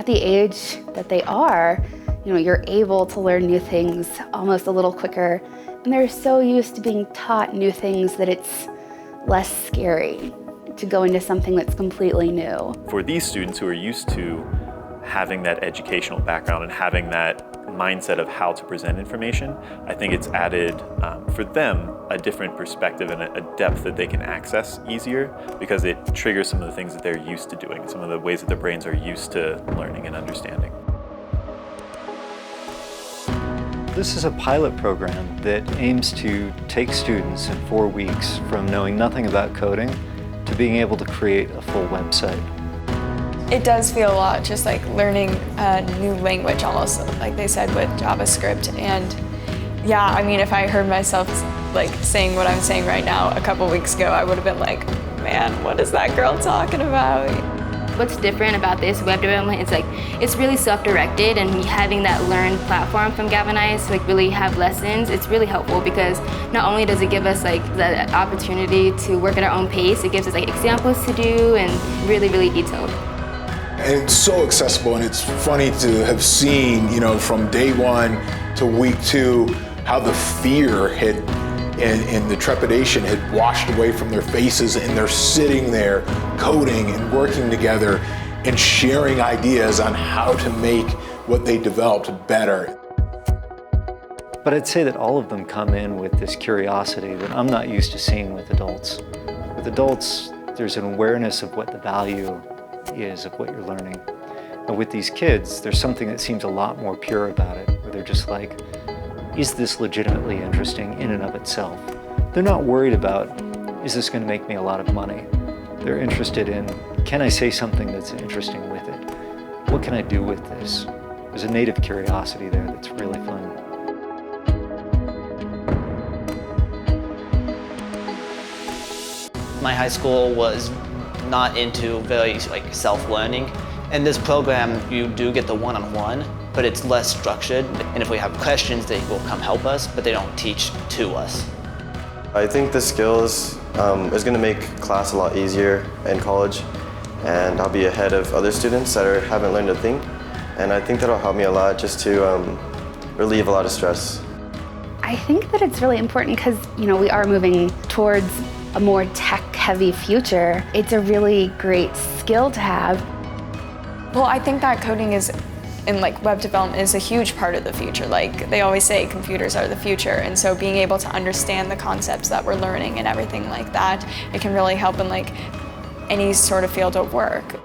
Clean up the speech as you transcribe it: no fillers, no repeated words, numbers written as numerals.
at the age that they are, you're able to learn new things almost a little quicker. And they're so used to being taught new things that it's less scary to go into something that's completely new. For these students who are used to having that educational background and having that mindset of how to present information, I think it's added for them a different perspective and a depth that they can access easier because it triggers some of the things that they're used to doing, some of the ways that their brains are used to learning and understanding. This is a pilot program that aims to take students in 4 weeks from knowing nothing about coding to being able to create a full website. It does feel a lot just like learning a new language almost, like they said with JavaScript. And yeah, I mean, if I heard myself like saying what I'm saying right now a couple weeks ago, I would have been like, man, what is that girl talking about? What's different about this web development is it's really self-directed, and having that learn platform from Galvanize to really have lessons, it's really helpful because not only does it give us the opportunity to work at our own pace, it gives us examples to do and really, really detailed. And it's so accessible, and it's funny to have seen, from day 1 to week 2, how the fear and the trepidation had washed away from their faces, and they're sitting there coding and working together and sharing ideas on how to make what they developed better. But I'd say that all of them come in with this curiosity that I'm not used to seeing with adults. With adults, there's an awareness of what the value is of what you're learning. And with these kids, there's something that seems a lot more pure about it, where they're just like, is this legitimately interesting in and of itself? They're not worried about, is this going to make me a lot of money? They're interested in, can I say something that's interesting with it? What can I do with this? There's a native curiosity there that's really fun. My high school was not into very self-learning. In this program, you do get the one-on-one, but it's less structured. And if we have questions, they will come help us, but they don't teach to us. I think the skills is going to make class a lot easier in college, and I'll be ahead of other students that haven't learned a thing. And I think that'll help me a lot just to relieve a lot of stress. I think that it's really important because, we are moving towards a more tech-heavy future. It's a really great skill to have. Well, I think that coding in web development is a huge part of the future. They always say computers are the future, and so being able to understand the concepts that we're learning and everything like that, it can really help in any sort of field of work.